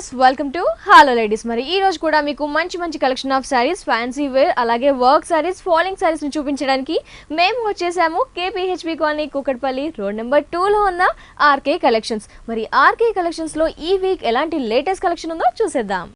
Viewers welcome to hello ladies. మరి ఈ రోజు కూడా మీకు మంచి collection of saris, fancy wear, అలాగే వర్క్ సారీస్, ఫాలింగ్ సారీస్ ని చూపించడానికి మేము వచ్చేసాము KPHB colony, Kukatpally, road number 2 లో ఉన్న ఆర్కే కలెక్షన్స్. మరి ఆర్కే కలెక్షన్స్ లో ఈ వీక్ ఎలాంటి లేటెస్ట్ కలెక్షన్ ఉందో చూసేద్దాం.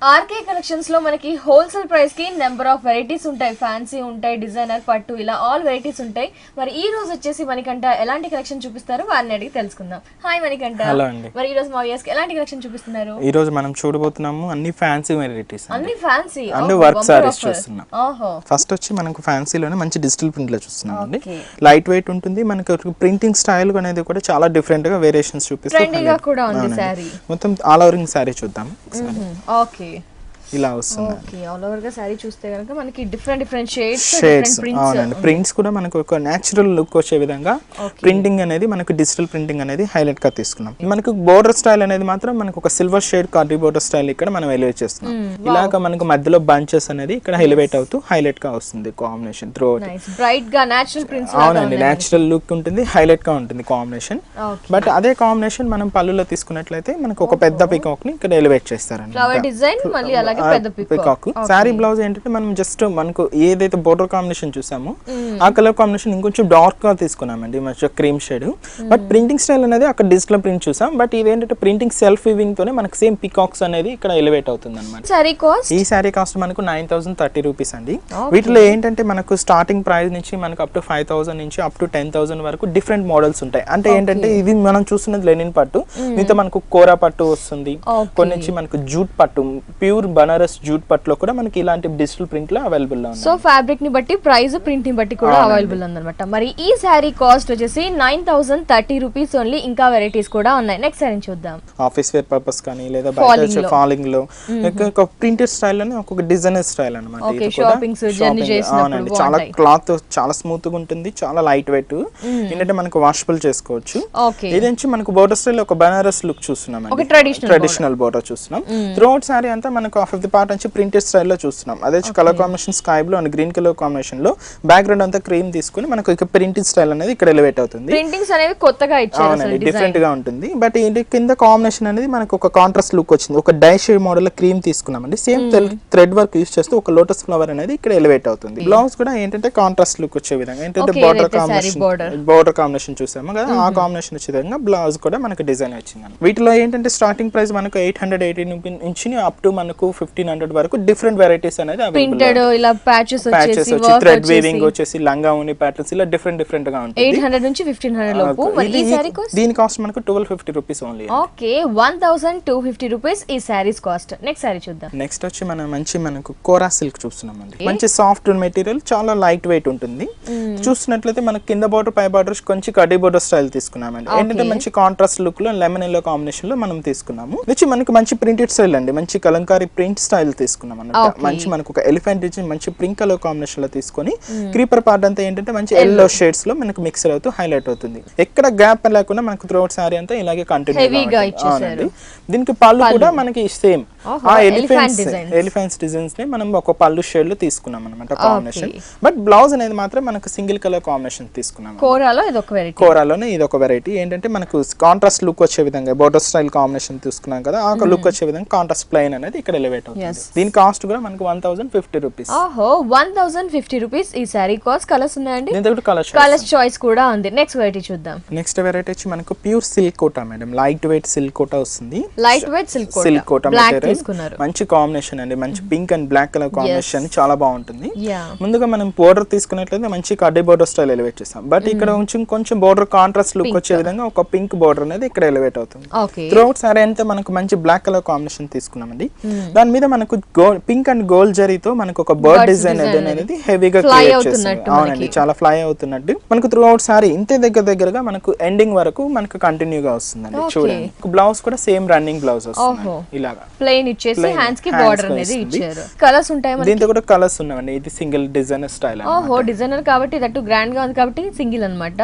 ఆర్కే కలెక్షన్స్ లో మనకి హోల్సేల్ ప్రైస్ కి నెంబర్ ఆఫ్ వెరైటీస్ ఉంటాయి. ఫ్యాన్సీ ఉంటాయి, డిజైనర్, పట్టు, ఇలా ఆల్ వెరైటీస్ ఉంటాయి. మరి ఈ రోజు వచ్చేసి మణికంఠ ఎలాంటి కలెక్షన్ చూపిస్తారో వారిని అడిగి తెలుసుకుందాం. హాయ్ మణికంఠ. హలో అండి. మరి ఈ రోజు మా వ్యూయర్స్ కి ఎలాంటి కలెక్షన్ చూపిస్తున్నారు? ఈ రోజు మనం చూడబోతున్నాము అన్ని ఫ్యాన్సీ వెరైటీస్, అన్ని ఫ్యాన్సీ అన్ని వర్క్ సారీస్ చూస్తున్నాం. ఫస్ట్ వచ్చి మనకు ఫ్యాన్సీలోనే మంచి డిజిటల్ ప్రింట్ లో చూస్తున్నాం అండి. లైట్ వెయిట్ ఉంటుంది, మనకు ప్రింటింగ్ స్టైల్ అనేది కూడా చాలా డిఫరెంట్ గా వేరియేషన్స్ చూపిస్తాం. మొత్తం ఆల్ ఓవరింగ్ సారీ చూద్దాం. ఓకే, ఇలా వస్తుంది. ఓకే, ఆల్ ఓవర్ గా సారీ చూస్తే గనుక మనకి డిఫరెంట్ షేడ్స్, అవునండి. ప్రింట్స్ కూడా మనకు ఒక నేచురల్ లుక్ వచ్చే విధంగా ప్రింటింగ్ అనేది మనకు డిజిటల్ ప్రింటింగ్ అనేది హైలైట్ గా తీసుకున్నాం. మనకు బోర్డర్ స్టైల్ అనేది మాత్రం మనకు ఒక సిల్వర్ షేడ్ కార్డీ బోర్డర్ స్టైల్ ఇక్కడ మనం ఎలివేట్ చేస్తున్నాం. ఇలాగ మనకు మధ్యలో బంచెస్ అనేది ఇక్కడ ఎలివేట్ అవుతూ హైలైట్ గా వస్తుంది కాంబినేషన్ త్రూ బ్రైట్ గా నేచురల్ ప్రింట్స్. అవునండి, నేచురల్ లుక్ ఉంటుంది, హైలైట్ గా ఉంటుంది కాంబినేషన్. బట్ అదే కాంబినేషన్ మనం పళ్ళులో తీసుకున్నట్లయితే మనకు ఒక పెద్ద పికాక్ ని ఇక్కడ ఎలివేట్ చేస్తారండి. ఫ్లవర్ డిజైన్ మళ్ళీ అలాగే పికాక్. సారీ బ్లౌజ్ ఏంటంటే మనం జస్ట్ మనకు ఏదైతే బోర్డర్ కాంబినేషన్ చూసామో ఆ కలర్ కాంబినేషన్ ఇంకొంచెం డార్క్ గా తీసుకున్నామండి, మంచిగా cream shade. But printing style అనేది అక్కడ డిజిటల్ ప్రింట్ చూసాం. బట్ ఇదేంటంటే ప్రింటింగ్ సెల్ఫ్ వీవింగ్ తోనే మనకు సేమ్ పికాక్స్ అనేది ఇక్కడ ఎలివేట్ అవుతుంది అనమాట. ఈ సారీ కాస్ట్ మనకు 9030 రూపీస్ అండి. వీటిలో ఏంటంటే మనకు స్టార్టింగ్ ప్రైస్ నుంచి మనకు అప్ టు 5000 నుంచి అప్ టు 10,000 వరకు డిఫరెంట్ మోడల్స్ ఉంటాయి. అంటే ఏంటంటే ఇది మనం చూస్తున్నది లెనిన్ పట్టు, మీతో మనకు కోరా పట్టు వస్తుంది, కొన్ని నుంచి మనకు జూట్ పట్టు, ప్యూర్ బనారస్ జూట్ పట్టులో కూడా మనకి ఇలాంటి డిజిటల్ ప్రింట్ లో అవైలబుల్ గా ఉంది. సో ఫ్యాబ్రిక్ ని బట్టి ప్రైస్, ప్రింట్ ని బట్టి కూడా అవైలబుల్ ఉందన్నమాట. మరి ఈ సారీ కాస్ట్ వచ్చేసి 9030 రూపీస్ ఓన్లీ. ఇంకా వెరైటీస్ కూడా ఉన్నాయి. నెక్స్ట్ సారీ చూద్దాం. ఆఫీస్ వేర్ పర్పస్ కానీ లేదా ఫాలింగ్ లో ఒక ప్రింటెడ్ స్టైల్ అని ఒక డిజైనర్ స్టైల్ అన్నమాట. ఇది కూడా అవునండి, చాలా క్లాత్ చాలా స్మూత్ గా ఉంటుంది, చాలా లైట్ వెయిట్. ఏంటంటే మనకు వాషబుల్ చేసుకోవచ్చు. ఇది నుంచి మనకు బోర్డర్ స్టైల్ ఒక బనారస్ లుక్ చూస్తున్నాం, ట్రెడిషనల్ బోర్డర్ చూస్తున్నాం. త్రూఅవుట్ సారీ అంతా మనకు హాఫ్ ఆఫ్ ది పార్ట్ నుంచి ప్రింటెడ్ స్టైల్ లో చూస్తున్నాం. అదే colour combination sky blue and green colour combination లో బ్యాక్గ్రౌండ్ అంతా క్రీమ్ తీసుకుని మనకు ఇక ప్రింటింగ్ స్టైల్ అనేది ఇక్కడ ఎలివేట్ అవుతుంది. ప్రింటింగ్స్ అనేవి కొత్తగా ఇచ్చారు, అవునండి, డిఫరెంట్ గా ఉంటుంది. బట్ ఏంటి కింద కాంబినేషన్ అనేది మనకు ఒక కాంట్రాస్ట్ లుక్ వచ్చింది. ఒక డై షేడ్ మోడల్ లో క్రీమ్ తీసుకున్నామండి. సేమ్ థ్రెడ్ వర్క్ యూస్ చేస్తూ ఒక లోటస్ ఫ్లవర్ అనేది ఇక్కడ ఎలివేట్ అవుతుంది. బ్లౌజ్ కూడా ఏంటంటే కాంట్రాస్ట్ లుక్ వచ్చే విధంగా, ఏంటంటే బోర్డర్ కాంబినేషన్ చూసాము కదా, ఆ కాంబినేషన్ వచ్చే విధంగా బ్లౌజ్ కూడా మనకు డిజైన్ వచ్చింది. వీటిలో ఏంటంటే స్టార్టింగ్ ప్రైస్ మనకు 880 నుంచి అప్ టు మనకు 1500 వరకు డిఫరెంట్ వెరైటీస్ అనేది ప్రింటెడ్, ఇలా ప్యాచెస్ వచ్చేసి థ్రెడ్ వీవింగ్ వచ్చేసి లంగా ఓని ప్యాటర్న్స్ ఇలా డిఫరెంట్ గా ఉంటుంది. 800 నుంచి 1500 లోపు. మరి ఈ సారీ కాస్ట్ దీని కాస్ట్ మనకు 1250 రూపీస్ ఓన్లీ. ఓకే, 1250 రూపీస్ ఈ సారీస్ కాస్ట్. నెక్స్ట్ సారీ చూద్దాం. నెక్స్ట్ వచ్చి మనం మనకు కోరా సిల్క్ చూస్తున్నామండి. మంచి సాఫ్ట్ మెటీరియల్, చాలా లైట్ వెయిట్ ఉంటుంది. చూస్తున్నట్లయితే మనకి కింద బార్డర్ పై బార్డర్ కొంచెం కడ్డీ బోర్డర్ స్టైల్ తీసుకున్నామండి. ఏంటంటే మంచి కాంట్రాస్ట్ లుక్ లో లెమన్ ఎల్లో కాంబినేషన్ లో మనం తీసుకున్నాము. వచ్చి మనకి మంచి ప్రింటెడ్ స్టైల్ అండి, మంచి కలంకారీ ప్రింట్ స్టైల్ తీసుకున్నాం అన్నమాట. మంచి మనకు ఒక ఎలిఫెంట్ డిజైన్ మంచి పింక్ కలర్ కాంబినేషన్ లో తీసుకొని క్రీపర్ పార్ట్ అంతా ఏంటంటే మంచి ఎల్లో షేడ్స్ లో మనకు మిక్సర్ అవుతూ హైలైట్ అవుతుంది. ఎక్కడ గ్యాప్ లేకుండా మనకు త్రూఅవుట్ సారీ అంతా ఇలాగే కంటిన్యూ. దీనికి పళ్ళు కూడా మనకి సేమ్ ఆ ఎలిఫెంట్స్ డిజైన్స్ ని మనం ఒక పళ్ళు షేడ్ లో తీసుకున్నాం అనమాట కాంబినేషన్. బట్ బ్లౌజ్ అనేది మాత్రం మనకు సింగిల్ కలర్ కాంబినేషన్ తీసుకున్నాం. కోరాలోనే ఇది ఒక వెరైటీ. ఏంటంటే మనకు కాంట్రాస్ట్ లుక్ వచ్చే విధంగా బోర్డర్ స్టైల్ కాంబినేషన్ తీసుకున్నాం కదా, ఆ లుక్ వచ్చే విధంగా కాంట్రాస్ట్ ప్లెయిన్ అనేది ఇక్కడ ఎలివేట్ అవుతుంది. దీని కాస్ట్ కూడా మనకు 1050 రూపీస్. 1050 రూపీస్ ఈ సారీ కాస్ట్. కలర్స్ ఉన్నాయండి, కలర్స్ చాయిస్ కూడా ఉంది. నెక్స్ట్ వెరైటీ చూద్దాం. నెక్స్ట్ వెరైటీ వచ్చి మనకు pure silk Kota madam, light weight silk Kota వస్తుంది. లైట్ వెయిట్ సిల్క్ కోటా తీసుకున్నారు. మంచి కాంబినేషన్ అండి, మంచి pink and black colour combination చాలా బాగుంటుంది. ముందుగా మనం బోర్డర్ తీసుకున్నట్లయితే మంచి కడ్డీ బోర్డర్ స్టైల్ ఎలివేట్ చేస్తాం. బట్ ఇక్కడ కొంచెం బోర్డర్ కాంట్రాస్ట్ లుక్ వచ్చే విధంగా ఒక పింక్ బోర్డర్ అనేది ఇక్కడ ఎలివేట్ అవుతుంది. త్రూఅవుట్ సారీ అంతా మనకు మంచి బ్లాక్ కలర్ కాంబినేషన్ తీసుకున్నామండి. దాని మీద మనకు పింక్ అండ్ గోల్డ్ జరీతో మనకు ఒక బర్డ్ డిజైన్ అనేది హెవీగా క్రియేట్ చేస్తుంది. అవునండి, చాలా ఫ్లై అవుతున్నట్టు మనకు త్రూఅవుట్ సారీ ఇంతే దగ్గరగా మనకు ఎండింగ్ వరకు మనకు కంటిన్యూగా వస్తుందండి. చూడండి బ్లౌజ్ కూడా సేమ్ రన్నింగ్ బ్లౌజ్ వస్తుంది ఇలాగా. ప్లెయిన్ ఇచ్చేసి హ్యాండ్స్ కి బార్డర్ అనేది ఇచ్చారు. కలర్స్ ఉంటాయి మనకి, దీంతో కూడా కలర్స్ ఉన్నాయండి. ఇది సింగిల్ డిజైనర్ స్టైల్. ఓహో డిజైనర్ కాబట్టి దట్టు గ్రాండ్ గా ఉంది కాబట్టి సింగిల్ అన్నమాట.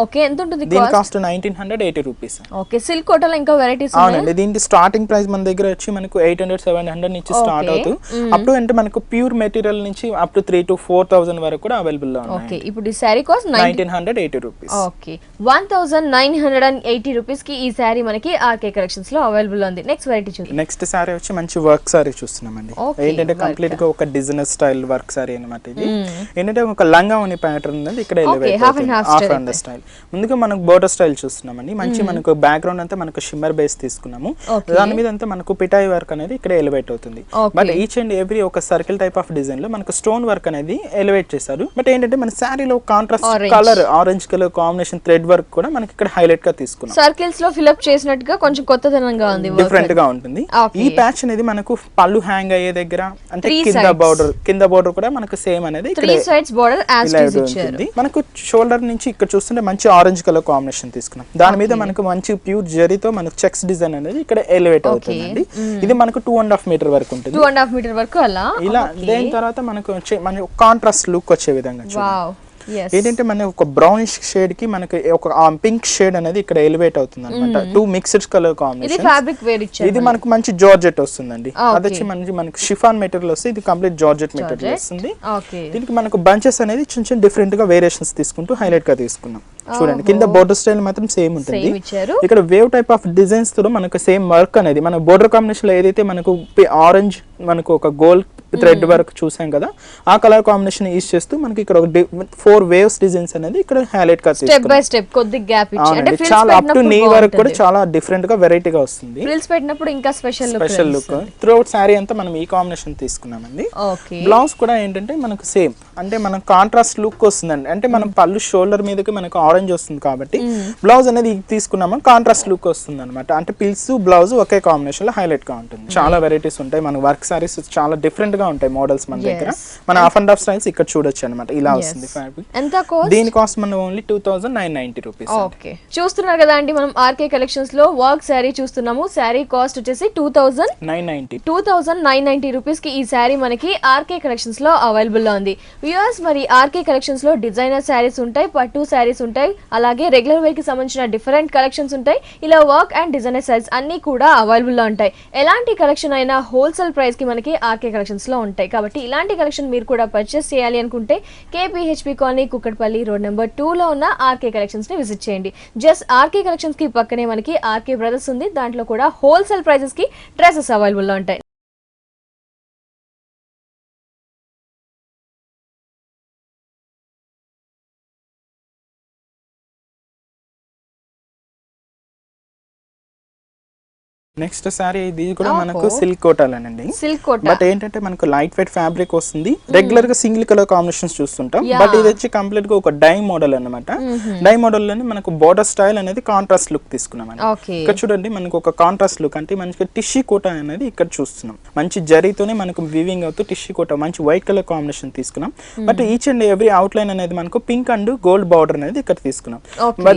ఓకే, ఎంత ఉంటుంది దీని కాస్ట్ 1980 రూపీస్. ఓకే, సిల్క్ కోటలో ఇంకా వెరైటీస్ అవునండి. దీని స్టార్టింగ్ ప్రైస్ మన దగ్గర వచ్చి మనకు 800-700 నుంచి స్టార్ట్ అవుతుంది. అప్ టు అంటే మనకు ప్యూర్ మెటీరియల్ నుంచి అప్ టు 3,000 to 4,000 వరకు కూడా అవైలబుల్ లో ఉన్నాయి. ఓకే, ఇప్పుడు ఈ sari cost 1980 rupees. Okay, 1980 rupees కి ఈ సారీ మనకి ఆర్కే కలెక్షన్స్ లో అవైలబుల్ ఉంది. నెక్స్ట్ వెరైటీ చూద్దాం. నెక్స్ట్ సారీ వచ్చి మంచి వర్క్ సారీ చూస్తున్నామండి. ఏంటంటే కంప్లీట్ గా ఒక డిజైనర్ స్టైల్ వర్క్ సారీ అన్నమాట. ఇది ఏంటంటే ఒక లంగా ఉని ప్యాటర్న్ ఉంది ఇక్కడ ఎలివేట్ అవుతుంది. Half and style. ముందుగా మనకు బోర్డర్ స్టైల్ చూస్తున్నామండి. మంచి మనకు బ్యాక్గ్రౌండ్ అంతా మనకు షిమ్మర్ బేస్ తీసుకున్నాము. దాని మీద అంతా మనకు పిటాయి వర్క్ అనేది ఇక్కడ ఎలివేట్ అవుతుంది. బట్ ఈచ్ అండ్ ఎవ్రీ ఒక సర్కిల్ టైప్ ఆఫ్ డిజైన్ లో మనకు స్టోన్ వర్క్ అనేది ఎలివేట్ చేశారు. బట్ ఏంటంటే మన శారీలో contrast colour orange colour combination thread work కూడా మనకి ఇక్కడ హైలైట్ గా తీసుకున్నాం. సర్కిల్స్ లో ఫిల్ అప్ చేసినట్టుగా కొంచెం కొత్తదనంగా ఉంది, డిఫరెంట్ గా ఉంటుంది. ఈ ప్యాచ్ అనేది మనకు పళ్ళు హ్యాంగ్ అయ్యే దగ్గర అంటే కింద బోర్డర్ కూడా మనకు సేమ్ అనేది ఇక్కడ ఉంటుంది. మనకు షోల్డర్ నుంచి ఇక్కడ చూస్తుంటే మంచి ఆరెంజ్ కలర్ కాంబినేషన్ తీసుకున్నాం. దాని మీద మనకు మంచి ప్యూర్ జరీతో మనకు చెక్స్ డిజైన్ అనేది ఇక్కడ ఎలివేట్ అవుతుంది. ఇది మనకు 2.5 మీటర్ వరకు ఉంటుంది. 2.5 మీటర్ వరకు అలా ఇలా. దాని తర్వాత మనకు మన కాంట్రాస్ట్ లుక్ వచ్చే విధంగా ఏంటంటే మన ఒక బ్రౌనిష్ షేడ్ కి మనకి ఒక పింక్ షేడ్ అనేది ఇక్కడ ఎలివేట్ అవుతుంది అనమాట. 2 మిక్స్డ్ కలర్ కాంబినేషన్. ఇది మనకు మంచి జార్జెట్ వస్తుందండి. అదొచ్చి మనకి షిఫాన్ మెటీరియల్ వస్తుంది. ఇది కంప్లీట్ జార్జెట్ మెటీరియల్ వస్తుంది. దీనికి మనకు బంచెస్ అనేది చిన్న చిన్న డిఫరెంట్ గా వేరియేషన్స్ తీసుకుంటూ హైలైట్ గా తీసుకున్నాం. చూడండి కింద బోర్డర్ స్టైల్ మాత్రం సేమ్ ఉంటుంది. ఇక్కడ వేవ్ టైప్ ఆఫ్ డిజైన్స్ తో మనకు సేమ్ వర్క్ అనేది మన బోర్డర్ కాంబినేషన్ లో ఏదైతే మనకు ఆరెంజ్ మనకు ఒక గోల్డ్ థ్రెడ్ వర్క్ చూసాం కదా, ఆ కలర్ కాంబినేషన్ యూస్ చేస్తూ మనకి ఇక్కడ ఒక 4 వేవ్స్ డిజైన్స్ అనేది ఇక్కడ హైలైట్ గా స్టెప్ బై స్టెప్ కొద్ది గ్యాప్ ఇచ్చి అంటే చాలా అప్ టు నీ వరకు కూడా చాలా డిఫరెంట్ గా వెరైటీగా వస్తుంది. ఫ్రిల్స్ పెట్టినప్పుడు ఇంకా special look through out sorry అంతా మనం ఈ కాంబినేషన్ తీసుకున్నామండి. బ్లౌజ్ కూడా ఏంటంటే మనకు సేమ్ అంటే మనం కాంట్రాస్ట్ లుక్ వస్తుందండి. అంటే మనం పళ్ళు షోల్డర్ మీదకి మనకు ఆరెంజ్ వస్తుంది కాబట్టి బ్లౌజ్ అనేది తీసుకున్నాము కాంట్రాస్ట్ లుక్ వస్తుంది అనమాట. అంటే పిల్స్ బ్లౌజ్ ఒకే కాంబినేషన్ లో హైలైట్ గా ఉంటుంది. చాలా వెరైటీస్ ఉంటాయి మన వర్క్ సారీస్, చాలా డిఫరెంట్ గా ఉంటాయి మోడల్స్ మన దగ్గర. మన హాఫ్ అండ్ హాఫ్ స్టైల్స్ ఇక్కడ చూడొచ్చు అనమాట. ఇలా వస్తుంది ఫ్యాబ్రిక్. దీని కాస్ట్ మనం ఓన్లీ 2,990 రూపీస్. ఓకే, చూస్తున్నారు కదా అండి మనం ఆర్కే కలెక్షన్స్ లో వర్క్ శారీ చూస్తున్నాము. శారీ కాస్ట్ వచ్చేసి 2,990 రూపీస్ కి ఈ శారీ మనకి ఆర్కే కలెక్షన్స్ లో అవైలబుల్ లో ఉంది. వ్యూవర్స్, మరి ఆర్కే కలెక్షన్స్ లో డిజైనర్ శారీస్ ఉంటాయి, పట్టు శారీస్ ఉంటాయి, అలాగే రెగ్యులర్ వేర్ కి సంబంధించిన డిఫరెంట్ కలెక్షన్స్ ఉంటాయి. ఇలా వర్క్ అండ్ డిజైనర్ శారీస్ అన్ని కూడా అవైలబుల్ లో ఉంటాయి. ఎలాంటి కలెక్షన్ అయినా హోల్సేల్ ప్రైస్ కి మనకి ఆర్కే కలెక్షన్స్ లో ఉంటాయి. కాబట్టి ఇలాంటి కలెక్షన్ మీరు కూడా పర్చేస్ చేయాలి అనుకుంటే KPHP colony Kukatpally road number 2 లో ఉన్న ఆర్కే కలెక్షన్స్ ని విజిట్ చేయండి. జస్ట్ ఆర్కే కలెక్షన్స్ కి పక్కనే మనకి ఆర్కే బ్రదర్స్ ఉంది. దాంట్లో కూడా హోల్సేల్ ప్రైసెస్ కి డ్రెస్సెస్ అవైలబుల్ లో ఉంటాయి. నెక్స్ట్ సారీ ఇది కూడా మనకు సిల్క్ కోటాలేనండి. బట్ ఏంటంటే మనకు లైట్ వెయిట్ ఫ్యాబ్రిక్ వస్తుంది. రెగ్యులర్ గా సింగిల్ కలర్ కాంబినేషన్స్ చూస్తుంటాం. బట్ ఇది వచ్చి కంప్లీట్ గా ఒక డై మోడల్ అన్నమాట. డై మోడల్ లోనే మనకు బోర్డర్ స్టైల్ అనేది కాంట్రాస్ట్ లుక్ తీసుకున్నాం. ఇక్కడ చూడండి మనకు ఒక కాంట్రాస్ట్ లుక్ అంటే మనకి టిష్యూ కోటా అనేది ఇక్కడ చూస్తున్నాం. మంచి జరీతోనే మనకు వీవింగ్ అవుతూ టిష్యూ కోటా మంచి వైట్ కలర్ కాంబినేషన్ తీసుకున్నాం. But each and every out line అనేది మనకు పింక్ అండ్ గోల్డ్ బార్డర్ అనేది ఇక్కడ తీసుకున్నాం.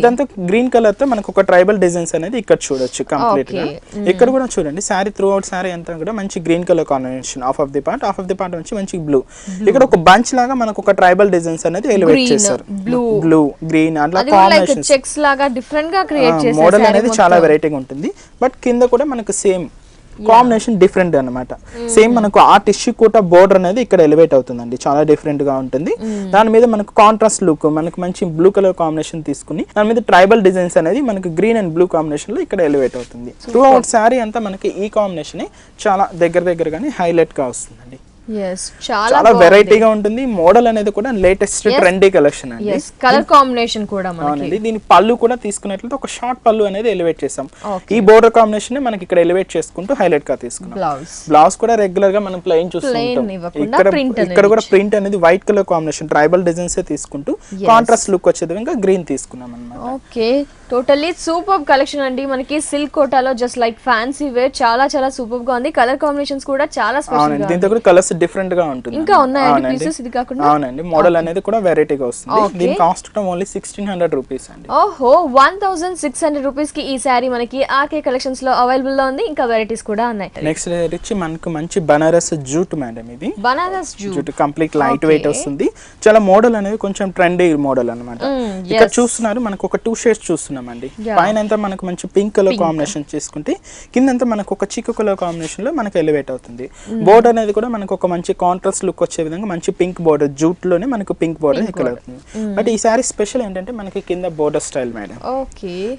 దాంతో గ్రీన్ కలర్ తో మనకు ఒక ట్రైబల్ డిజైన్స్ అనేది ఇక్కడ చూడొచ్చు కంప్లీట్ గా. ఇక్కడ కూడా చూడండి శారీ త్రూ అవుట్ శారీ అంతా కూడా మంచి green colour combination. Half of the part నుంచి మంచి బ్లూ. ఇక్కడ ఒక బంచ్ లాగా మనకు ఒక ట్రైబల్ డిజైన్స్ అనేది ఎలివేట్ చేశారు. బ్లూ గ్రీన్ అట్లా కాంబినేషన్ చెక్స్ లాగా డిఫరెంట్ గా క్రియేట్ చేశారు. మోడల్ అనేది చాలా వెరైటీగా ఉంటుంది. బట్ కింద కూడా మనకు సేమ్ కాంబినేషన్ డిఫరెంట్ అన్నమాట. సేమ్ మనకు ఆ టిష్యూ కోటా బోర్డర్ అనేది ఇక్కడ ఎలివేట్ అవుతుందండి. చాలా డిఫరెంట్ గా ఉంటుంది. దాని మీద మనకు కాంట్రాస్ట్ లుక్ మనకు మంచి బ్లూ కలర్ కాంబినేషన్ తీసుకుని దాని మీద ట్రైబల్ డిజైన్స్ అనేది మనకు గ్రీన్ అండ్ బ్లూ కాంబినేషన్ లో ఇక్కడ ఎలివేట్ అవుతుంది. త్రూ అవుట్ శారీ అంతా మనకి ఈ కాంబినేషన్ చాలా దగ్గరగానే హైలైట్ గా వస్తుందండి. చాలా వెరైటీగా ఉంటుంది. మోడల్ అనేది కూడా లేటెస్ట్ ట్రెండీ కలెక్షన్ అండి. కలర్ కాంబినేషన్ కూడా మనకి దీని పళ్ళు కూడా తీసుకున్నట్లయితే ఒక షార్ట్ పళ్ళు అనేది ఎలివేట్ చేసాం. ఈ బోర్డర్ కాంబినేషన్ మనకి ఇక్కడ ఎలివేట్ చేసుకుంటూ హైలైట్ గా తీసుకున్నాం. బ్లౌజ్ కూడా రెగ్యులర్ గా మనం ప్లెయిన్ చూస్తుంటాం. ఇక్కడ కూడా ప్రింట్ అనేది white colour combination tribal designs తీసుకుంటూ కాంట్రాస్ట్ లుక్ వచ్చే విధంగా గ్రీన్ తీసుకున్నాం అన్నమాట. ఓకే, టోటల్లీ సూపర్ కలెక్షన్ అండి. మనకి సిల్క్ కోటాలో జస్ట్ లైక్ ఫ్యాన్సీ వేర్ చాలా చాలా సూపర్ గా ఉంది. కలర్ కాంబినేషన్స్ కూడా చాలా స్పెషల్ గా. దీంతో కూడా కలర్స్ డిఫరెంట్ గా ఉంటుంది. ఇంకా ఉన్నాయండి పీసెస్ ఇది కాకుండా? అవునండి, మోడల్ అనేది కూడా వెరైటీగా వస్తుంది. దీని కాస్ట్ కూడా ఓన్లీ 1600 రూపీస్ అండి. ఓహో 1600 రూపీస్ కి ఈ సారీ మనకి ఆర్కే కలెక్షన్స్ లో అవైలబుల్ లో ఉంది. ఇంకా వెరైటీస్ కూడా ఉన్నాయి. నెక్స్ట్ వచ్చి మనకు మంచి బనారస్ జూట్ మేడం. ఇది Banaras jute complete light weight వస్తుంది. చాలా మోడల్ అనేది కొంచెం ట్రెండీ మోడల్ అన్నమాట. ఇక్కడ చూస్తున్నారు మనకు ఒక 2 షేడ్స్ చూస్తున్నామండి. పైన అంతా మనకు మంచి పింక్ కలర్ కాంబినేషన్ చేసుకుంటే కిందంతా మనకు ఒక చిక్కు కలర్ కాంబినేషన్ లో మనకు ఎలివేట్ అవుతుంది. బోర్డర్ అనేది కూడా మనకు ఒక మంచి కాంట్రాస్ట్ లుక్ వచ్చే విధంగా మంచి పింక్ బోర్డర్, జూట్ లోనే మనకు పింక్ బోర్డర్ ఇక్కడ అవుతుంది. బట్ ఈ సారీ స్పెషల్ ఏంటంటే మనకి కింద బోర్డర్ స్టైల్ మేడం.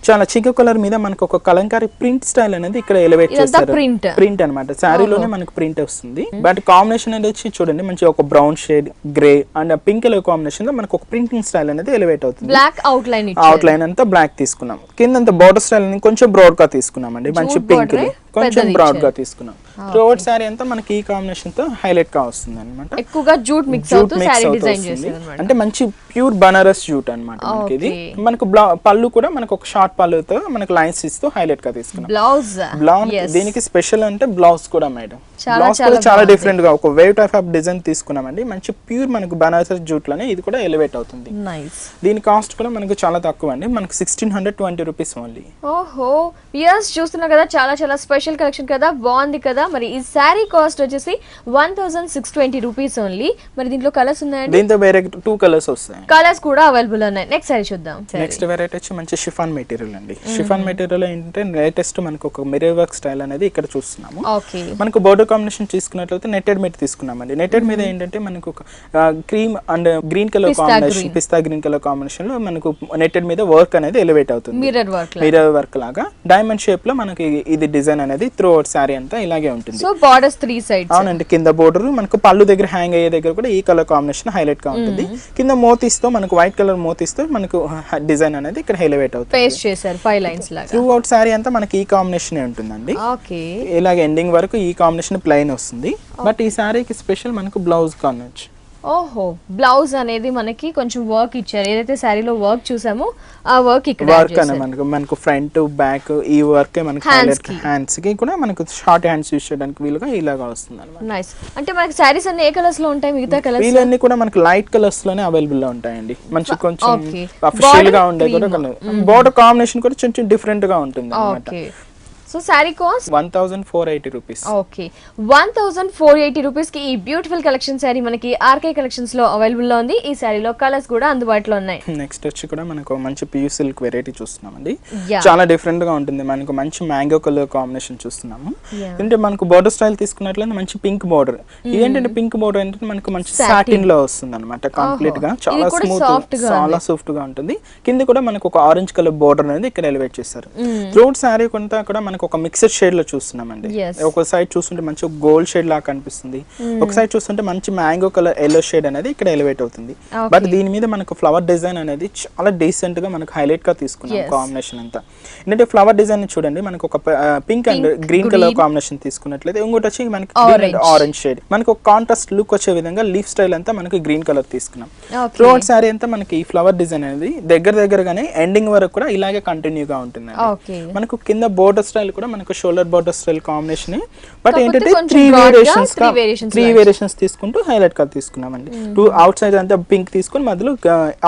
చాలా చిక్కు కలర్ మీద మనకు ఒక కలంకారీ ప్రింట్ స్టైల్ అనేది ఇక్కడ ఎలివేట్ చేస్తారు. ప్రింట్ అన్నమాట, సారీలోనే మనకు ప్రింట్ వస్తుంది. బట్ కాంబినేషన్ అనేది చూడండి మంచి ఒక brown shade, grey and pink colour combination లో మనకు ఒక ప్రింటింగ్ స్టైల్ అనేది ఎలివేట్ అవుతుంది. బ్లాక్ అవుట్ లైన్ అంతా బ్లాక్ తీసుకున్నాం. కింద బోర్డర్ స్టైల్ కొంచెం బ్రాడ్ గా తీసుకున్నామండి. మంచి పింక్ కొంచెం బ్రాడ్ గా తీసుకున్నాం. త్రోట్ సారీ అంతా మనకి ఈ కాంబినేషన్ తో హైలైట్ గా వస్తుంది అన్నమాట. ఎక్కువగా జూట్ మిక్స్ అవుతూ సారీ డిజైన్ చేశారు. అంటే మంచి ప్యూర్ బనారస్ జూట్ అన్నమాట. మనకి ఇది మనకు పళ్ళు కూడా మనకు ఒక షార్ట్ పళ్ళుతో మనకు లైన్స్ ఇస్తూ హైలైట్ గా తీసుకున్నాం. బ్లౌజ్ దీనికి స్పెషల్ అంటే బ్లౌజ్ కూడా మేడం. బ్లౌజ్ కూడా చాలా డిఫరెంట్ గా ఒక వేవ్ టైప్ ఆఫ్ డిజైన్ తీసుకున్నామండి. మంచి ప్యూర్ మనకు బనారస్ జూట్ లోనే ఇది కూడా ఎలివేట్ అవుతుంది. దీని కాస్ట్ కూడా మనకు చాలా తక్కువ అండి. మనకు 1620 రూపీస్ ఓన్లీ. ఓహో వ్యూయర్స్ చూస్తున్నా కదా, చాలా చాలా స్పెషల్ కలెక్షన్ కదా, బాగుంది కదా. మరి ఈ సారీ కాస్ట్ వచ్చేసి 1620 రూపీస్ ఓన్లీ. మరి దీంట్లో కలర్స్ ఉన్నాయండి? దీంతో వేరే 2 కలర్స్ వస్తాయి. కలర్స్ కూడా అవైలబుల్ ఉన్నాయి. నెక్స్ట్ సారీ చూద్దాం. నెక్స్ట్ వెరైటీ వచ్చి మంచి షిఫాన్ మెటీరియల్ అండి. షిఫాన్ మెటీరియల్ ఏంటంటే లేటెస్ట్ మనకు ఒక మిర్రర్ వర్క్ స్టైల్ అనేది ఇక్కడ చూస్తున్నాము. మనకు బోర్డర్ కాంబినేషన్ తీసుకున్నట్లయితే నెట్టెడ్ మీద తీసుకున్నామండి. నెట్టెడ్ మీద ఏంటంటే మనకు ఒక cream and green colour combination, pista green colour combination లో మనకు నెట్టెడ్ మీద వర్క్ అనేది ఎలివేట్ అవుతుంది. మిర్రర్ వర్క్ లాగా డైమండ్ షేప్ లో మనకి ఇది డిజైన్ అనేది త్రూ అవుట్ సారీ అంతా ఇలాగే ఉంటుంది. So borders 3 sides. అవునండి, కింద బోర్డర్ మనకు పళ్ళు దగ్గర హ్యాంగ్ అయ్యే దగ్గర కూడా ఈ కలర్ కాంబినేషన్ హైలైట్ గా ఉంటుంది. కింద మోతీస్తో మనకు వైట్ కలర్ మోతీస్తో మనకు డిజైన్ అనేది ఇక్కడ హైలైట్ అవుతుంది. పేస్ట్ చేశారు 5 లైన్స్ లాగా. త్రూ అవుట్ సారీ అంతా మనకి ఈ కాంబినేషన్ ఉంటుందండి. ఇలాగ ఎండింగ్ వరకు ఈ కాంబినేషన్ ప్లెయిన్ వస్తుంది. బట్ ఈ సారీకి స్పెషల్ మనకు బ్లౌజ్ కావచ్చు. ఓహో బ్లౌజ్ అనేది మనకి కొంచెం వర్క్ ఇచ్చారు. ఏదైతే సారీలో వర్క్ చూసామో ఆ వర్క్ ఇక్కడ వర్క్ అనే మనకు ఫ్రంట్ బ్యాక్ ఈ వర్క్ మనకి హ్యాండ్స్ కి కూడా మనకు షార్ట్ హ్యాండ్స్ యూస్ చేయడానికి వీలుగా ఇలాగా వస్తుంది అన్నమాట. నైస్. అంటే మనకి సారీస్ అన్ని ఏ కలర్స్ లో ఉంటాయి? మిగతా కలర్స్ వీలన్నీ కూడా మనకి లైట్ కలర్స్ లోనే అవైలబుల్ లో ఉంటాయండి. మంచి కొంచెం అఫీషియల్ గా ఉండే కూడా బోర్డర్ కాంబినేషన్ కూడా కొంచెం డిఫరెంట్ గా ఉంటుంది అన్నమాట. So sorry cost 1480 rupees. Okay 1480 rupees కి ఈ బ్యూటిఫుల్ కలెక్షన్ సారీ మనకి ఆర్కే కలెక్షన్స్ లో అవైలబుల్ లో ఉంది. ఈ సారీలో కలర్స్ కూడా అందుబాటులో ఉన్నాయి. నెక్స్ట్ వచ్చి కూడా మనకు మంచి పియూ సిల్క్ వెరైటీ చూస్తున్నామండి. చాలా డిఫరెంట్ గా ఉంటుంది. మనకు మంచి మ్యాంగో కలర్ కాంబినేషన్ చూస్తున్నాము. అంటే మనకు బోర్డర్ స్టైల్ తీసుకున్నట్లయితే మంచి పింక్ బోర్డర్. ఇదేంటంటే పింక్ బోర్డర్ అంటే మనకు మంచి సాటిన్ లో వస్తుంది అనమాట. కంప్లీట్ గా చాలా స్మూత్, చాలా సాఫ్ట్ గా ఉంటుంది. కింద కూడా మనకు ఒక ఆరెంజ్ కలర్ బోర్డర్ అనేది ఇక్కడ ఎలివేట్ చేస్తారు. త్రూట్ సారీ కొంత కూడా మనకు ఒక మిక్స్డ్ షేడ్ లో చూస్తున్నామండి. ఒక సైడ్ చూస్తుంటే మంచి గోల్డ్ షేడ్ లాగా కనిపిస్తుంది. ఒక సైడ్ చూస్తుంటే మంచి మ్యాంగో కలర్ ఎల్లో షేడ్ అనేది ఇక్కడ ఎలివేట్ అవుతుంది. బట్ దీని మీద మనకు ఫ్లవర్ డిజైన్ అనేది చాలా డీసెంట్ గా మనకు హైలైట్ గా తీసుకున్నాం. కాంబినేషన్ అంతా ఏంటంటే ఫ్లవర్ డిజైన్ చూడండి, మనకు ఒక pink and green colour combination తీసుకున్నట్లయితే ఇంకోటి వచ్చి మనకి ఆరెంజ్ షేడ్, మనకు ఒక కాంట్రాస్ట్ లుక్ వచ్చే విధంగా లీఫ్ స్టైల్ అంతా మనకి గ్రీన్ కలర్ తీసుకున్నాం. త్రూఅవుట్ సారీ అంతా మనకి ఈ ఫ్లవర్ డిజైన్ అనేది దగ్గరగానే ఎండింగ్ వరకు కూడా ఇలాగే కంటిన్యూ గా ఉంటుంది. మనకు కింద బోర్డర్ స్టైల్ కూడా మనకు shoulder border style combination. But ఏంటంటే 3 వేరియేషన్స్ తీసుకుంటూ హైలైట్ కలర్ తీసుకున్నామండి. 2 అవుట్ సైడ్ అంతా పింక్ తీసుకుని మధ్యలో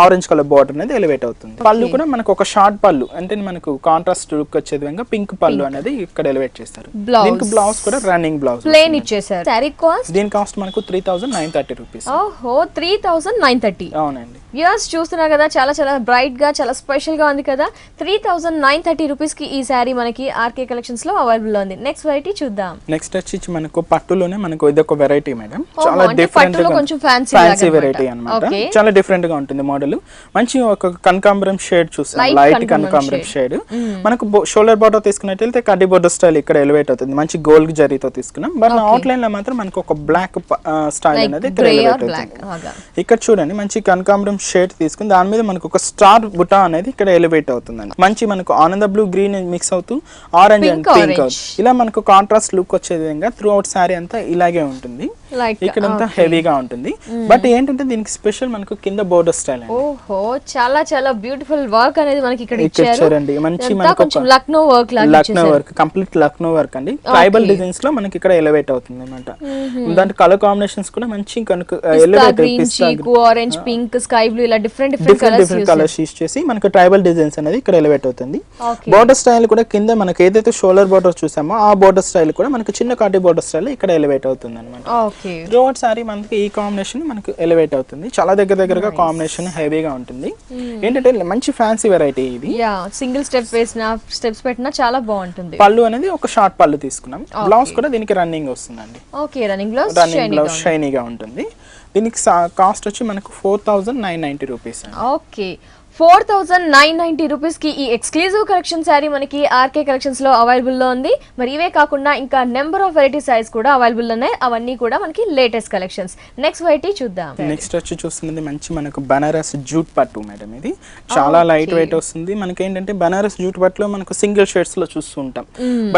ఆరెంజ్ కలర్ బోర్డర్ అనేది ఎలివేట్ అవుతుంది. పళ్ళు కూడా మనకు ఒక షార్ట్ పళ్ళు అంటే మనకు కాంట్రాస్ట్ లుక్ వచ్చే విధంగా పింక్ పళ్ళు అనేది ఇక్కడ ఎలివేట్ చేస్తారు. దీనికి బ్లౌజ్ కూడా రన్నింగ్ బ్లౌజ్ ప్లెయిన్ ఇచ్చేసారు. సారీ కాస్ట్ దీని కాస్ట్ మనకు 3930 రూపీస్. ఓహో 3930. అవునండి. వ్యూయర్స్ చూస్తున్నారు కదా, చాలా చాలా బ్రైట్ గా చాలా స్పెషల్ గా ఉంది కదా. 3930 రూపీస్ కి ఈ సారీ మనకి ఆర్కే కలెక్షన్స్ లో అవైలబుల్ లో ఉంది. నెక్స్ట్ వెరైటీ చూద్దాం. నెక్స్ట్ వచ్చి మనకు పట్టులోనే మనకు ఇది ఒక వెరైటీ మేడం. చాలా డిఫరెంట్ గా కొంచెం ఫ్యాన్సీ వెరైటీ అన్నమాట. చాలా డిఫరెంట్ గా ఉంటుంది మోడల్. మంచి ఒక కనకాంబరం షేడ్ చూస్తాం, లైట్ కనకాంబరం షేడ్. మనకు షోల్డర్ బోర్డర్ తీసుకున్నట్లయితే కడ్డీ బోర్డర్ స్టైల్ ఇక్కడ ఎలివేట్ అవుతుంది. మంచి గోల్డ్ జరీతో తీసుకున్నాం. బట్ అవుట్ లైన్ లో మాత్రం మనకు ఒక బ్లాక్ స్టైల్ అనేది ఇక్కడ ఎలివేట్ అవుతుంది. ఇక్కడ చూడండి మంచి కనకాంబరం షేడ్ తీసుకుని దాని మీద మనకు ఒక స్టార్ బుటా అనేది ఇక్కడ ఎలివేట్ అవుతుందండి. మంచి మనకు ఆనంద బ్లూ గ్రీన్ మిక్స్ అవుతూ ఆరెంజ్ అండ్ పింక్ ఇలా మనకు కాంట్రాస్ట్ లుక్ వచ్చే విధంగా త్రూ అవుట్ సారీ అంతా ఇలాగే ఉంటుంది. Like, ఇక్కడంతా హెవీగా ఉంటుంది. బట్ ఏంటంటే దీనికి స్పెషల్ మనకు కింద బోర్డర్ స్టైల్ అండి. ఓహో, చాలా చాలా బ్యూటిఫుల్ వర్క్ అనేది మనకి ఇక్కడ ఇచ్చారండి. మంచి మనకు కొంచెం లక్నో వర్క్ లాగా Lucknow work, complete Lucknow work అండి. ట్రైబల్ డిజైన్స్ లో మనకి ఇక్కడ ఎలివేట్ అవుతుంది అన్నమాట. దాంట్లో కలర్ కాంబినేషన్స్ కూడా మంచి ఎలివేట్ గ్రీన్, చీకు, ఆరెంజ్, పింక్, స్కై బ్లూ ఇలా డిఫరెంట్ కలర్స్ యూస్ చేసి మనకు ట్రైబల్ డిజైన్స్ అనేది ఇక్కడ ఎలివేట్ అవుతుంది. బోర్డర్ స్టైల్ కూడా కింద మనకి ఏదైతే షోల్డర్ బోర్డర్ చూసామో ఆ బోర్డర్ స్టైల్ కూడా మనకి చిన్న కాటి బోర్డర్ స్టైల్ ఇక్కడ ఎలివేట్ అవుతుంది అనమాట. త్రూఅవుట్ సారీ మనకి ఈ కాంబినేషన్ మనకు ఎలివేట్ అవుతుంది. చాలా దగ్గరగా కాంబినేషన్ హెవీగా ఉంటుంది. ఏంటంటే మంచి ఫ్యాన్సీ వెరైటీ ఇది. సింగిల్ స్టెప్ వేసిన స్టెప్స్ పెట్టినా చాలా బాగుంటుంది. పళ్ళు అనేది ఒక షార్ట్ పళ్ళు తీసుకున్నాం. బ్లౌజ్ కూడా దీనికి రన్నింగ్ వస్తుందండి. రన్నింగ్ బ్లౌజ్ షైనీగా ఉంటుంది. దీనికి కాస్ట్ వచ్చి మనకు 4990 రూపీస్. ఓకే, 4990 రూపీస్ కి ఈ ఎక్స్క్లూజివ్ కలెక్షన్ శారీ మనకి ఆర్కే కలెక్షన్స్ లో అవైలబుల్ లో ఉంది. మరి ఇవే కాకుండా ఇంకా నెంబర్ ఆఫ్ వెరైటీ సారీస్ కూడా అవైలబుల్ ఉన్నాయి. అవన్నీ కూడా మనకి లేటెస్ట్ కలెక్షన్స్. నెక్స్ట్ వెరైటీ చూద్దాం. నెక్స్ట్ వచ్చి చూస్తున్నది మంచి మనకు బనారస్ జూట్ పట్టు మేడం. ఇది చాలా లైట్ వెయిట్ వస్తుంది. మనకి ఏంటంటే బనారస్ జూట్ పట్టులో మనకు సింగిల్ షేడ్స్ లో చూస్తూ ఉంటాం.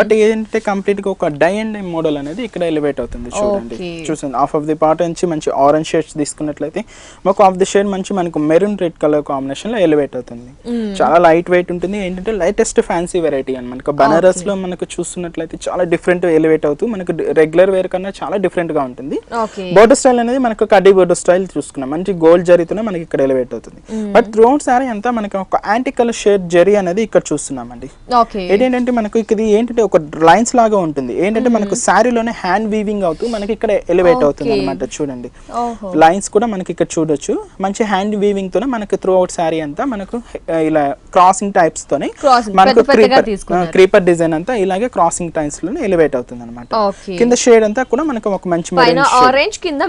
బట్ ఏంటంటే కంప్లీట్ గా ఒక డై అండ్ డై మోడల్ అనేది ఇక్కడ ఎలివేట్ అవుతుంది. చూడండి, చూసింది హాఫ్ ఆఫ్ ది పార్ట్ నుంచి మంచి ఆరెంజ్ షేడ్స్ తీసుకున్నట్లయితే మాకు ఆఫ్ ది షేడ్ మంచి మనకు మెరూన్ రెడ్ కలర్ కాంబినేషన్ లో ఎలివేట్ అవుతుంది. చాలా లైట్ వెయిట్ ఉంటుంది. ఏంటంటే లేటెస్ట్ ఫ్యాన్సీ వెరైటీ అని మనకు బనారస్ లో మనకు చూస్తున్నట్లయితే చాలా డిఫరెంట్ ఎలివేట్ అవుతూ మనకు రెగ్యులర్ వేర్ కన్నా చాలా డిఫరెంట్ గా ఉంటుంది. బోర్డర్ స్టైల్ అనేది మనకు కడ్డీ బోర్డర్ స్టైల్ చూసుకున్నాం. మంచి గోల్డ్ జరీతోనే మనకి ఇక్కడ ఎలివేట్ అవుతుంది. బట్ త్రూఅవుట్ సారీ అంతా మనకి ఒక యాంటీ కలర్ షేడ్ జరీ అనేది ఇక్కడ చూస్తున్నామండి. ఏంటంటే మనకు ఇది ఏంటంటే ఒక లైన్స్ లాగా ఉంటుంది. ఏంటంటే మనకు శారీలోనే హ్యాండ్ వీవింగ్ అవుతూ మనకి ఇక్కడ ఎలివేట్ అవుతుంది అనమాట. చూడండి, లైన్స్ కూడా మనకి ఇక్కడ చూడొచ్చు. మంచి హ్యాండ్ వీవింగ్ తోనే మనకి త్రూఅవుట్ సారీ అంతా మనకు ఇలా క్రాసింగ్ టైప్స్ తోనే మనకు క్రీపర్ డిజైన్ అంతా ఇలాగే క్రాసింగ్ టైప్స్ లోనే ఎలివేట్ అవుతుంది అనమాట. కింద షేడ్ అంతా కూడా మనకు ఒక మంచి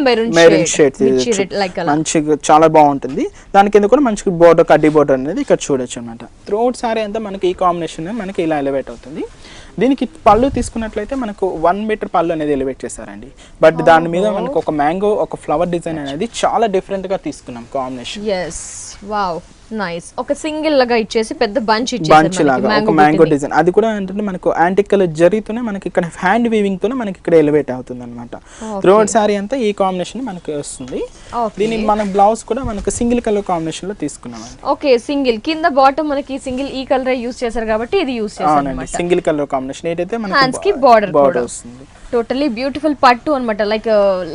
మెరూన్ షేడ్ మంచిగా చాలా బాగుంటుంది. దాని కింద కూడా మంచి బోర్డర్ కడ్డీ బోర్డర్ అనేది ఇక్కడ చూడొచ్చు అనమాట. త్రూఅవుట్ సారీ అంతా మనకి ఈ కాంబినేషన్ మనకి ఇలా ఎలివేట్ అవుతుంది. దీనికి పళ్ళు తీసుకున్నట్లయితే మనకు 1 మీటర్ పళ్ళు అనేది ఎలివేట్ చేశారండి. బట్ దాని మీద మనకు ఒక మ్యాంగో ఒక ఫ్లవర్ డిజైన్ అనేది చాలా డిఫరెంట్ గా తీసుకున్నాం కాంబినేషన్. నైస్. ఒక సింగిల్ లాగా ఇచ్చేసి పెద్ద బంచ్ లాగా ఒక మ్యాంగో డిజైన్. అది కూడా ఏంటంటే మనకు యాంటిక్ కలర్ జరీతోనే మనకి ఇక్కడ హ్యాండ్ వీవింగ్ తోనే మనకి ఇక్కడ ఎలివేట్ అవుతుంది అనమాట. త్రూఅవుట్ సారీ అంతా ఈ కాంబినేషన్ మనకి వస్తుంది. దీని మన బ్లౌజ్ కూడా మనకు సింగిల్ కలర్ కాంబినేషన్ లో తీసుకున్నాం. ఓకే, సింగిల్ కింద బాటమ్ మనకి సింగిల్ ఈ కలర్ యూస్ చేశారు కాబట్టి ఇది యూస్ చేశారు. సింగిల్ కలర్ కాంబినేషన్ ఏదైతే మనకి బార్డర్ వస్తుంది. టోటల్లీ బ్యూటిఫుల్ పట్టు అనమాట. లైక్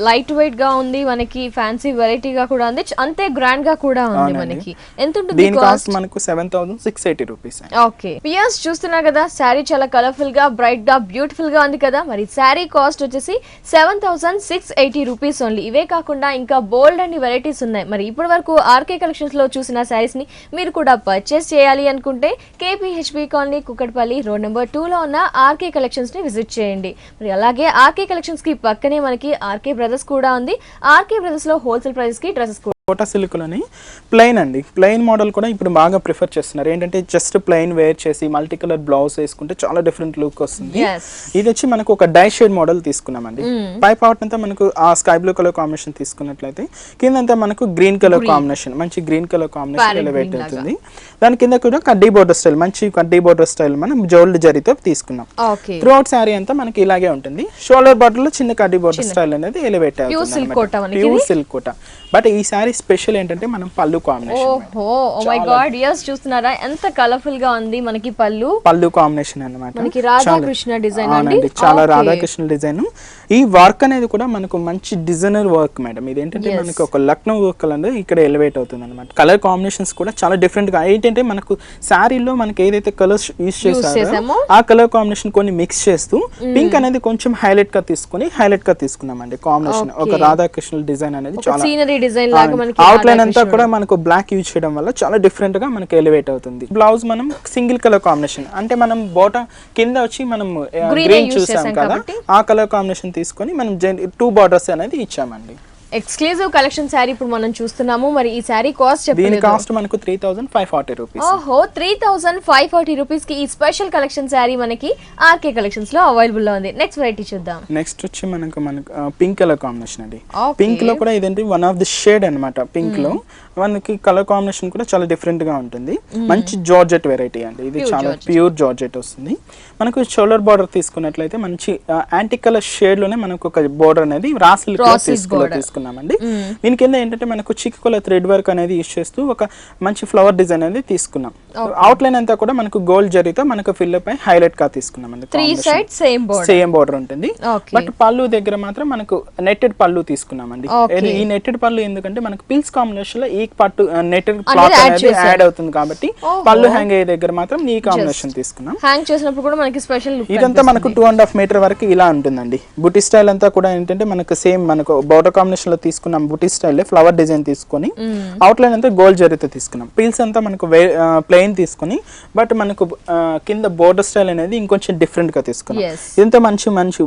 లైట్ వెయిట్ గా ఉంది, మనకి ఫ్యాన్సీ వెరైటీగా కూడా ఉంది, అంతే గ్రాండ్ గా కూడా ఉంది. మనకి ఎంత ఉంటుంది కాస్ట్? మనకు 7680 రూపీస్. ఓకే, పియర్స్ చూస్తున్నారు కదా, శారీ చాలా కలర్ఫుల్ గా బ్రైట్ గా బ్యూటిఫుల్ గా ఉంది కదా. మరి శారీ కాస్ట్ వచ్చేసి 7680 రూపీస్ ఓన్లీ. ఇవే కాకుండా ఇంకా బోల్డ్ అండ్ వెరైటీస్ ఉన్నాయి. మరి ఇప్పటి వరకు ఆర్కే కలెక్షన్స్ లో చూసిన శారీస్ ని మీరు కూడా పర్చేస్ చేయాలి అనుకుంటే KPHB colony Kukatpally road number 2 లో ఉన్న ఆర్కే కలెక్షన్స్ ని విజిట్ చేయండి. మరి అలాగే ఆర్కే కలెక్షన్స్ కి పక్కనే మనకి ఆర్కే బ్రదర్స్ కూడా ఉంది. ఆర్కే బ్రదర్స్ లో హోల్సేల్ ప్రైస్ కి డ్రెస్సెస్ కోటా సిల్క్ లోని ప్లెయిన్ అండి. ప్లెయిన్ మోడల్ కూడా ఇప్పుడు బాగా ప్రిఫర్ చేస్తున్నారు. ఏంటంటే జస్ట్ ప్లెయిన్ వేర్ చేసి మల్టీ కలర్ బ్లౌజ్ వేసుకుంటే చాలా డిఫరెంట్ లుక్ వస్తుంది. ఇది వచ్చి మనకు ఒక డై షేడ్ మోడల్ తీసుకున్నామండి. పై పార్ట్ అంతా మనకు ఆ స్కై బ్లూ కలర్ కాంబినేషన్ తీసుకున్నట్లయితే కిందంతా మనకు గ్రీన్ కలర్ కాంబినేషన్ మంచి గ్రీన్ కలర్ కాంబినేషన్ ఎలివేట్ అవుతుంది. దాని కింద కూడా కడ్డీ బోర్డర్ స్టైల్ మంచి కడ్డీ బోర్డర్ స్టైల్ మనం జోల్డ్ జరీతో తీసుకున్నాం. త్రూఅవుట్ సారీ అంతా మనకి ఇలాగే ఉంటుంది. షోల్డర్ బార్డర్ లో చిన్న కడ్డీ బోర్డర్ స్టైల్ అనేది ఎలివేట్ అవుతుంది. Pure silk Kota. బట్ ఈ సారీ స్పెషల్ ఏంటంటే మనం పళ్ళు కాంబినేషన్. ఓహో, ఓ మై గాడ్, yes, చూస్తున్నారా ఎంత కలర్ఫుల్ గా ఉంది మనకి పళ్ళు కాంబినేషన్ అన్నమాట. మనకి రాధాకృష్ణ డిజైన్ అండి. చాలా రాధాకృష్ణ డిజైన్. ఈ వర్క్ అనేది కూడా మనకు మంచి డిజైనర్ వర్క్ మేడం. ఇది ఏంటంటే మనకి ఒక లక్నో వర్క్ అనేది ఇక్కడ ఎలివేట్ అవుతుంది అనమాట. కలర్ కాంబినేషన్స్ కూడా చాలా డిఫరెంట్ గా. ఏంటంటే మనకు శారీలో మనకి ఏదైతే కలర్స్ యూస్ చేసామో ఆ కలర్ కాంబినేషన్ కొన్ని మిక్స్ చేస్తూ పింక్ అనేది కొంచెం హైలైట్ గా తీసుకున్నామండి కాంబినేషన్. ఒక రాధాకృష్ణ డిజైన్ అనేది చాలా సీనరీ డిజైన్ లాగా మనకి అవుట్లైన్ అంతా కూడా మనకు బ్లాక్ యూజ్ చేయడం వల్ల చాలా డిఫరెంట్ గా మనకి ఎలివేట్ అవుతుంది. బ్లౌజ్ మనం సింగిల్ కలర్ కాంబినేషన్ అంటే మనం బాటమ్ కింద వచ్చి మనం గ్రీన్ చూసాం కదా, ఆ కలర్ కాంబినేషన్ తీసుకొని మనం 2 బార్డర్స్ అనేది ఇచ్చామండి. ఎక్స్క్లూజివ్ కలెక్షన్ శారీ ఇప్పుడు మనం చూస్తున్నాము. మరి ఈ శారీ కాస్ట్ చెప్పండి. దీని కాస్ట్ మనకు 3540 రూపీస్. ఓహో, 3540 రూపీస్ కి ఈ స్పెషల్ కలెక్షన్ శారీ మనకి ఆర్కే కలెక్షన్స్ లో అవైలబుల్ లో ఉంది. నెక్స్ట్ వెరైటీ చూద్దాం. నెక్స్ట్ వచ్చి మనకు పింక్ కలర్ కాంబినేషన్ అండి. పింక్ లో కూడా ఇదేంటి వన్ ఆఫ్ ది షేడ్ అన్నమాట. పింక్ లో మనకి కలర్ కాంబినేషన్ కూడా చాలా డిఫరెంట్ గా ఉంటుంది. మంచి జార్జెట్ వెరైటీ అండి ఇది, చాలా ప్యూర్ జార్జెట్ వస్తుంది. మనకు షోల్డర్ బార్డర్ తీసుకున్నట్లయితే మంచి యాంటీ కలర్ షేడ్ లోనే మనకు ఒక బార్డర్ అనేది రా సిల్క్ తీసుకున్నామండి. దీని కింద ఏంటంటే మనకు చిక్ కలర్ థ్రెడ్ వర్క్ అనేది యూస్ చేస్తూ ఒక మంచి ఫ్లవర్ డిజైన్ అనేది తీసుకున్నాం. అవుట్ లైన్ అంతా కూడా మనకు గోల్డ్ జరీతో మనకు ఫిల్అప్ అయి హైలైట్ గా తీసుకున్నామండి. సేమ్ బార్డర్ ఉంటుంది. బట్ పళ్ళు దగ్గర మాత్రం మనకు నెట్టెడ్ పళ్ళు తీసుకున్నామండి. ఈ నెట్టెడ్ పళ్ళు ఎందుకంటే మనకు పిల్స్ కాంబినేషన్ లో ఈ పట్టు నెట్టెడ్ క్లాత్ అనేది యాడ్ అవుతుంది కాబట్టి పళ్ళు హ్యాంగ్ అయ్యే దగ్గర మాత్రం ఈ కాంబినేషన్ తీసుకున్నాం. హ్యాంగ్ చేసినప్పుడు కూడా మనకి స్పెషల్ లుక్. ఇదంతా మనకు 2.5 మీటర్ వరకు ఇలా ఉంటుందండి. బుటీ స్టైల్ అంతా కూడా ఏంటంటే మనకు సేమ్ మనకు బోర్డర్ కాంబినేషన్ లో తీసుకున్నాం. బుటీ స్టైల్ ఫ్లవర్ డిజైన్ తీసుకొని అవుట్ లైన్ అంతా గోల్డ్ జరీతో తీసుకున్నాం. పిల్స్ అంతా మనకు ప్లెయిన్ తీసుకుని బట్ మనకు కింద బోర్డర్ స్టైల్ అనేది ఇంకొంచెం డిఫరెంట్ గా తీసుకున్నాం. ఇదంతా మంచి మంచి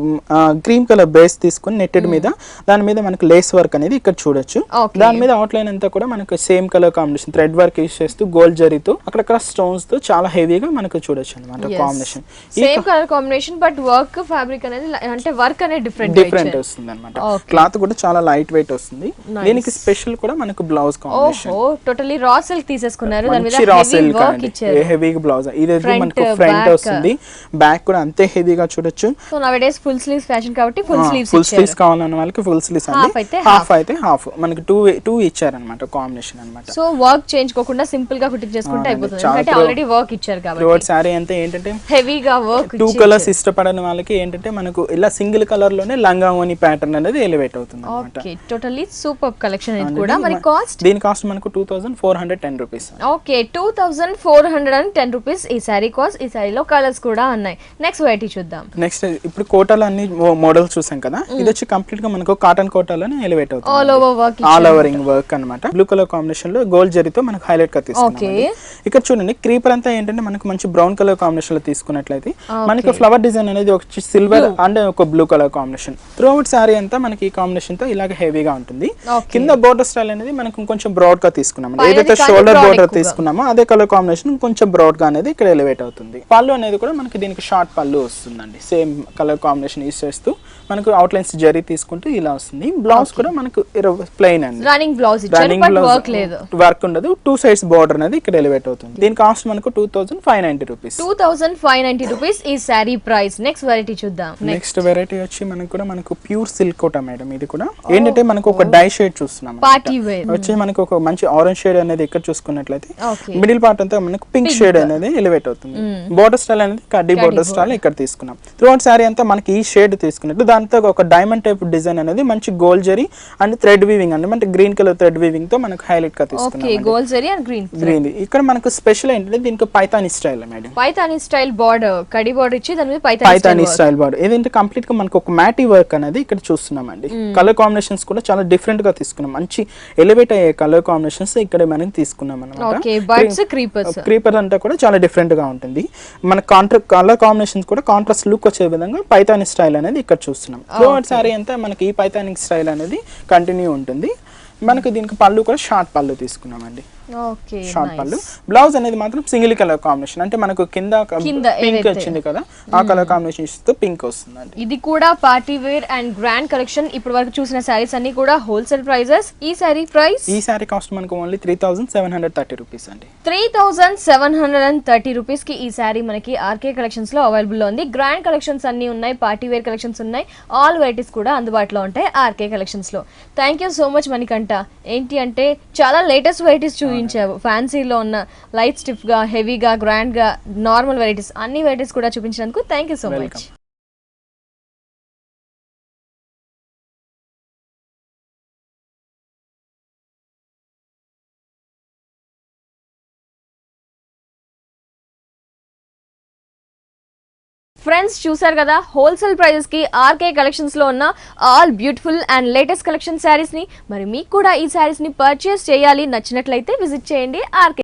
క్రీమ్ కలర్ బేస్ తీసుకుని నెట్టెడ్ మీద దాని మీద మనకు లేస్ వర్క్ అనేది ఇక్కడ చూడొచ్చు. దాని మీద అవుట్ లైన్ అంతా కూడా మనకు same colour combination thread work use చేస్తూ గోల్డ్ జరీతో అక్కడక్కడ స్టోన్స్ తో చాలా హెవీగా మనకు చూడొచ్చు అన్నమాట. Combination same colour combination but work fabric అనేది అంటే వర్క్ అనేది డిఫరెంట్ వస్తుంది అన్నమాట. క్లాత్ కూడా చాలా లైట్ వెయిట్ వస్తుంది. దీనికి స్పెషల్ కూడా మనకు blouse combination totally raw silk తీసేసుకున్నారు. దాని మీద రా సిల్క్ హెవీగా బ్లౌజ్ ఇది మనకు ఫ్రంట్ వస్తుంది. బ్యాక్ కూడా అంతే హెవీగా చూడొచ్చు. సో నౌడేస్ ఫుల్ స్లీవ్స్ ఫ్యాషన్ కాబట్టి ఫుల్ స్లీవ్స్ కావాలన్న వాళ్ళకి ఫుల్ స్లీవ్స్ అండి. హాఫ్ అయితే హాఫ్ మనకి టూ ఇచ్చారన్నమాట కాంబినేషన్ అన్నమాట. సో వర్క్ చేయించుకోకుండా సింపుల్ గా ఫిట్టింగ్ చేసుకుంటే అయిపోతుంది. అంటే ఆల్రెడీ వర్క్ ఇచ్చారు కాబట్టి రోడ్ సారీ అంతా ఏంటంటే హెవీగా వర్క్ 2 కలర్స్ ఇష్టపడని వాళ్ళకి ఏంటంటే మనకు ఇలా సింగిల్ కలర్ లోనే లంగా ఓని ప్యాటర్న్ అనేది ఎలివేట్ అవుతుంది అన్నమాట. ఓకే టోటలీ సూపర్ కలెక్షన్ ఇది కూడా. మరి కాస్ట్ దీని కాస్ట్ మనకు 2410 రూపీస్. ఓకే 2410 రూపీస్ ఈ సారీ కాస్ట్. ఈ సారీలో కలర్స్ కూడా ఉన్నాయి. నెక్స్ట్ వెరైటీ చూద్దాం. నెక్స్ట్ ఇప్పుడు కోటాలో అన్ని మోడల్స్ చూసాం కదా. ఇది వచ్చి కంప్లీట్ గా మనకు కాటన్ కోటాలోనే ఎలివేట్ అవుతుంది. ఆల్ ఓవరింగ్ వర్క్ అన్నమాట. బ్లూ కలర్ కాంబినేషన్ లో గోల్డ్ జరీతో మనకు హైలైట్ గా తీసుకున్నాం. ఇక్కడ చూడండి క్రీపర్ అంతా ఏంటంటే మనకు మంచి బ్రౌన్ కలర్ కాంబినేషన్ లో తీసుకున్నట్లయితే మనకి ఫ్లవర్ డిజైన్ అనేది ఒక సిల్వర్ అండ్ ఒక blue colour combination. Through out sorry అంతా మనకి ఈ కాంబినేషన్ తో ఇలాగ హెవీగా ఉంటుంది. కింద బోర్డర్ స్టైల్ అనేది మనకు కొంచెం బ్రాడ్ గా తీసుకున్నాం. ఏదైతే షోల్డర్ బోర్డర్ తీసుకున్నామో అదే కలర్ కాంబినేషన్ కొంచెం బ్రాడ్ గా అనేది ఇక్కడ ఎలివేట్ అవుతుంది. పళ్ళు అనేది కూడా మనకి దీనికి షార్ట్ పళ్ళు వస్తుందండి. సేమ్ కలర్ కాంబినేషన్ యూస్ చేస్తూ మనకు అవుట్ లైన్స్ జరీ తీసుకుంటూ ఇలా వస్తుంది. బ్లౌజ్ కూడా మనకు ప్లెయిన్ అండి. రన్నింగ్ బ్లౌజ్ ఇచ్చారు బట్ వర్క్ లేదు. వర్క్ ఉండదు. 2 సైడ్స్ బోర్డర్ అనేది ఇక్కడ ఎలివేట్ అవుతుంది. దీని కాస్ట్ మనకు 2590 రూపీస్. 2590 రూపీస్ ఈ సారీ ప్రైస్. నెక్స్ట్ వెరైటీ చూద్దాం. నెక్స్ట్ వెరైటీ వచ్చి మనకు ప్యూర్ సిల్క్ కోటా మేడం. ఇది కూడా ఏంటంటే మనకు ఒక డై షేడ్ చూస్తున్నాం. పార్టీ వేర్ వచ్చి మనకు ఒక మంచి ఆరెంజ్ షేడ్ అనేది ఇక్కడ చూసుకున్నట్లయితే మిడిల్ పార్ట్ అంతా మనకు పింక్ షేడ్ అనేది ఎలివేట్ అవుతుంది. బోర్డర్ స్టైల్ అనేది కడ్డీ బోర్డర్ స్టైల్ ఇక్కడ తీసుకున్నాం. త్రూ అవుట్ సారీ అంతా మనకి ఈ షేడ్ తీసుకున్నట్టు దాంతో ఒక డైమండ్ టైప్ డిజైన్ అనేది మంచి gold zari and thread weaving అండి. అంటే గ్రీన్ కలర్ థ్రెడ్ వీవింగ్ తో మనకు హైలైట్ గా తీసుకున్నాం. Gold zari and green. ఇక్కడ మనకు స్పెషల్ ఏంటంటే దీనికి Paithani style madam. Paithani style border కడి బార్డర్ ఇచ్చి దాని మీద పైతానీ స్టైల్ బార్డర్. ఏంటంటే కంప్లీట్ గా మనకు ఒక మ్యాటీ వర్క్ అనేది ఇక్కడ చూస్తున్నామండి. కలర్ కాంబినేషన్స్ కూడా చాలా డిఫరెంట్ గా తీసుకున్నాం. మంచి ఎలివేట్ అయ్యే కలర్ కాంబినేషన్స్ ఇక్కడ మనం తీసుకున్నాం అన్నమాట. క్రీపర్ అంటే కూడా చాలా డిఫరెంట్ గా ఉంటుంది. మన కలర్ కాంబినేషన్స్ కూడా కాంట్రాస్ట్ లుక్ వచ్చే విధంగా పైతానీ స్టైల్ అనేది ఇక్కడ చూస్తున్నాం. సారీ అంతా మనకి ఈ పైతానిక్ స్టైల్ అనేది కంటిన్యూ ఉంటుంది. మనకు దీనికి పళ్ళు కూడా షార్ట్ పళ్ళు తీసుకున్నామండి. షార్ట్ పళ్ళు. బ్లౌజ్ అనేది మాత్రం సింగిల్ కలర్ కాంబినేషన్. అంటే మనకు కింద పింక్ వచ్చింది కదా ఆ కలర్ కాంబినేషన్ తో పింక్ వస్తుందండి. ఇది కూడా party wear and grand collection. ఇప్పటి వరకు చూసిన సారీస్ అన్ని కూడా హోల్సేల్ ప్రైజెస్. ఈ సారీ ప్రైస్ ఈ సారీ కాస్ట్ మనకు ఓన్లీ 3730 రూపీస్ అండి. 3730 రూపీస్ కి ఈ సారీ మనకి ఆర్కే కలెక్షన్స్ లో అవైలబుల్ లో ఉంది. గ్రాండ్ కలెక్షన్స్ అన్ని ఉన్నాయి, పార్టీ వేర్ కలెక్షన్స్ ఉన్నాయి, ఆల్ వెరైటీస్ కూడా అందుబాటులో ఉంటాయి ఆర్కే కలెక్షన్స్ లో. Thank you so much Manikanta. ఏంటి అంటే చాలా లేటెస్ట్ వెరైటీస్ చూపించావు. ఫ్యాన్సీలో ఉన్న లైట్ స్టిఫ్ గా, హెవీగా, గ్రాండ్ గా, నార్మల్ వెరైటీస్ అన్ని వెరైటీస్ కూడా చూపించినందుకు thank you so much. Friends చూసారు కదా హోల్సేల్ ప్రైజెస్ కి ఆర్కే కలెక్షన్స్ లో ఉన్న all beautiful and latest collection saris ని. మరి మీకు కూడా ఈ శారీస్ ని పర్చేస్ చేయాలి నచ్చినట్లయితే విజిట్ చేయండి ఆర్కే.